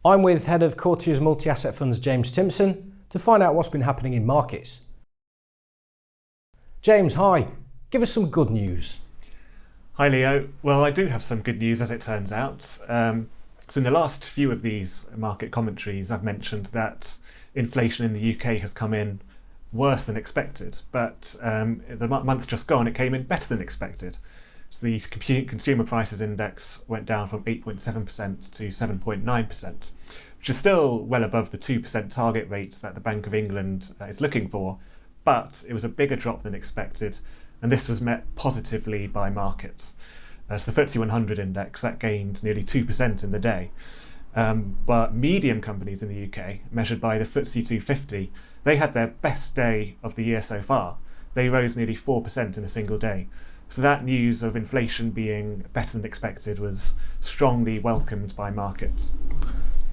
I'm with Head of Courtiers Multi-Asset Funds, James Timpson, to find out what's been happening in markets. James, hi. Give us some good news. Hi Leo. Well, I do have some good news as it turns out. So in the last few of these market commentaries, I've mentioned that inflation in the UK has come in worse than expected, but the month just gone, it came in better than expected. So the consumer prices index went down from 8.7% to 7.9%, which is still well above the 2% target rate that the Bank of England is looking for, but it was a bigger drop than expected, and this was met positively by markets. So the FTSE 100 index, that gained nearly 2% in the day. But medium companies in the UK, measured by the FTSE 250, they had their best day of the year so far. They rose nearly 4% in a single day. So that news of inflation being better than expected was strongly welcomed by markets.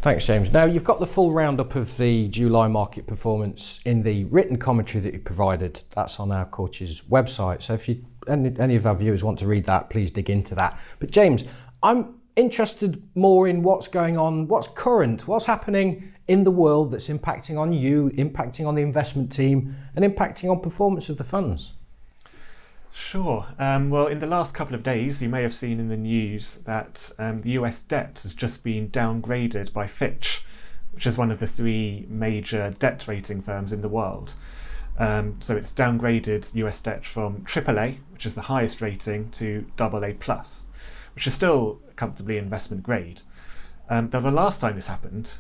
Thanks, James. Now, you've got the full roundup of the July market performance in the written commentary that you provided. That's on our Courtiers website. So if any of our viewers want to read that, please dig into that. But James, I'm interested more in what's going on, what's current, what's happening in the world that's impacting on you, impacting on the investment team, and impacting on performance of the funds. Sure. Well, in the last couple of days, you may have seen in the news that the US debt has just been downgraded by Fitch, which is one of the three major debt rating firms in the world. So it's downgraded US debt from AAA, which is the highest rating, to AA+, which is still comfortably investment grade. The last time this happened,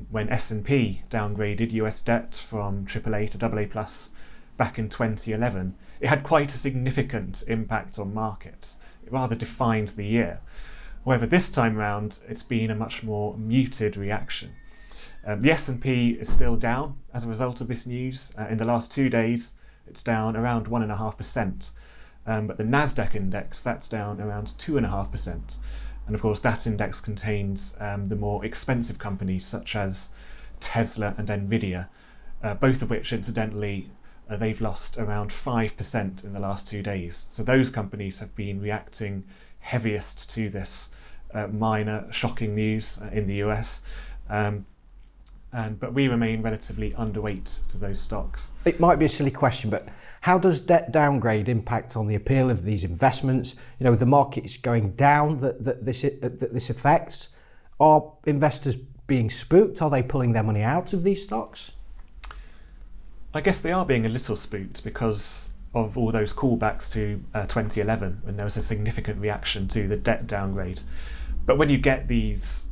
when S&P downgraded US debt from AAA to AA+, back in 2011, it had quite a significant impact on markets. It rather defined the year. However, this time round, it's been a much more muted reaction. The S&P is still down as a result of this news. In the last 2 days, it's down around 1.5%. But the Nasdaq index, that's down around 2.5%. And of course, that index contains the more expensive companies such as Tesla and Nvidia, both of which, incidentally, they've lost around 5% in the last 2 days. So those companies have been reacting heaviest to this minor shocking news in the US. But we remain relatively underweight to those stocks. It might be a silly question, but how does debt downgrade impact on the appeal of these investments? You know, with the markets going down that this affects, are investors being spooked? Are they pulling their money out of these stocks? I guess they are being a little spooked because of all those callbacks to 2011, when there was a significant reaction to the debt downgrade. But when you get these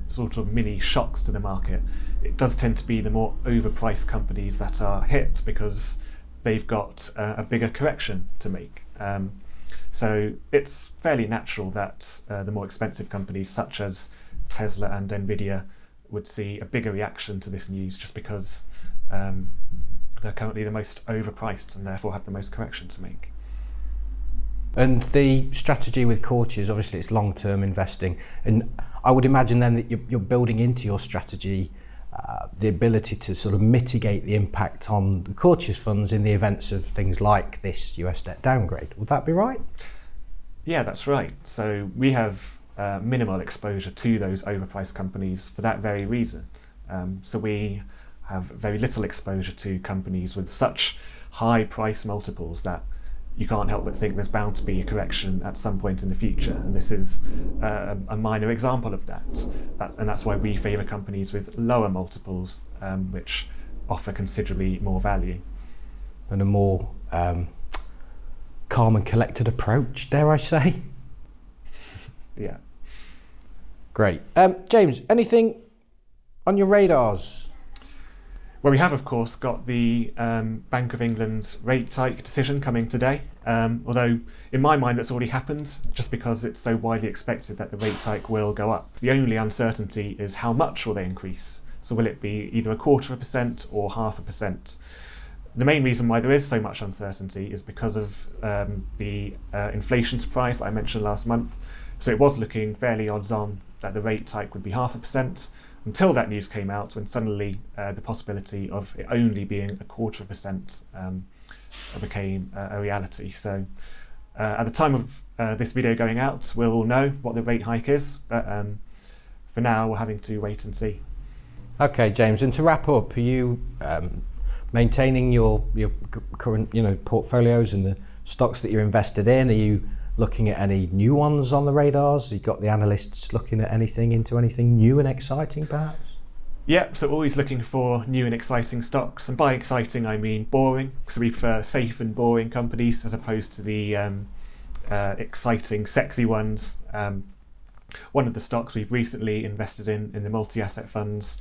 sort of mini shocks to the market, it does tend to be the more overpriced companies that are hit because they've got a bigger correction to make. So it's fairly natural that the more expensive companies such as Tesla and Nvidia would see a bigger reaction to this news just because they're currently the most overpriced and therefore have the most correction to make. And the strategy with Courtiers, obviously it's long-term investing, and I would imagine then that you're building into your strategy the ability to sort of mitigate the impact on the Courtiers funds in the events of things like this US debt downgrade. Would that be right? Yeah, that's right. So we have minimal exposure to those overpriced companies for that very reason. So we have very little exposure to companies with such high price multiples that you can't help but think there's bound to be a correction at some point in the future. And this is a minor example of that. And that's why we favour companies with lower multiples, which offer considerably more value. And a more calm and collected approach, dare I say? Yeah. Great. James, anything on your radars? Well, we have, of course, got the Bank of England's rate hike decision coming today, although in my mind that's already happened, just because it's so widely expected that the rate hike will go up. The only uncertainty is how much will they increase. So will it be either 0.25% or 0.5%? The main reason why there is so much uncertainty is because of the inflation surprise that I mentioned last month. So it was looking fairly odds on that the rate hike would be 0.5%. Until that news came out, when suddenly the possibility of it only being 0.25% became a reality. So at the time of this video going out, we'll all know what the rate hike is. But for now, we're having to wait and see. Okay, James, and to wrap up, are you maintaining your current portfolios and the stocks that you're invested in? Are you looking at any new ones on the radars? You got the analysts looking at anything new and exciting, perhaps? Yep, so always looking for new and exciting stocks, and by exciting I mean boring. So we prefer safe and boring companies as opposed to the exciting, sexy ones. One of the stocks we've recently invested in the multi-asset funds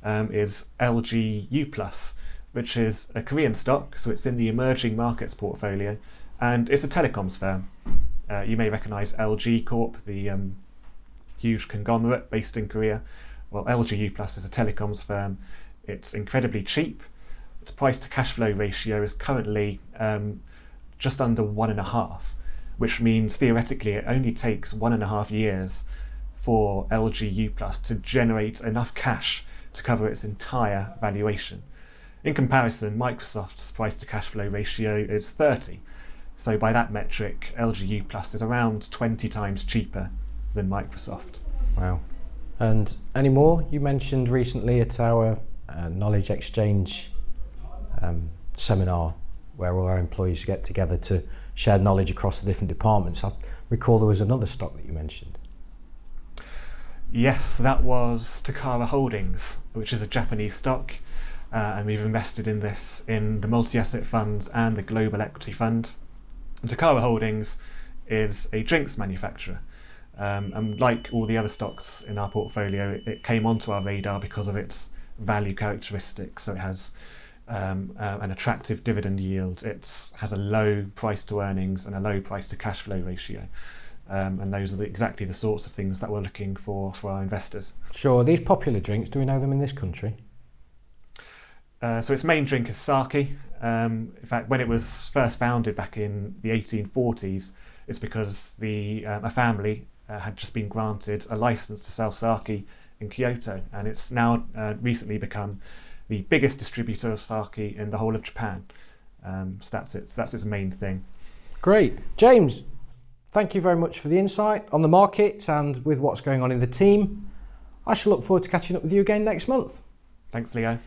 is LGU+, which is a Korean stock, so it's in the emerging markets portfolio, and it's a telecoms firm. You may recognise LG Corp, the huge conglomerate based in Korea. Well, LGU+ is a telecoms firm. It's incredibly cheap. Its price to cash flow ratio is currently just under 1.5, which means theoretically it only takes 1.5 years for LGU+ to generate enough cash to cover its entire valuation. In comparison, Microsoft's price to cash flow ratio is 30. So by that metric, LGU+ is around 20 times cheaper than Microsoft. Wow. And any more? You mentioned recently at our Knowledge Exchange seminar where all our employees get together to share knowledge across the different departments. I recall there was another stock that you mentioned. Yes, that was Takara Holdings, which is a Japanese stock, and we've invested in this in the multi-asset funds and the global equity fund. And Takara Holdings is a drinks manufacturer, and like all the other stocks in our portfolio, it came onto our radar because of its value characteristics. So it has an attractive dividend yield, it has a low price to earnings and a low price to cash flow ratio. And those are exactly the sorts of things that we're looking for our investors. Sure. These popular drinks, do we know them in this country? So its main drink is sake. In fact, when it was first founded back in the 1840s, it's because a family had just been granted a license to sell sake in Kyoto, and it's now recently become the biggest distributor of sake in the whole of Japan. So that's its main thing. Great. James, thank you very much for the insight on the market and with what's going on in the team. I shall look forward to catching up with you again next month. Thanks, Leo.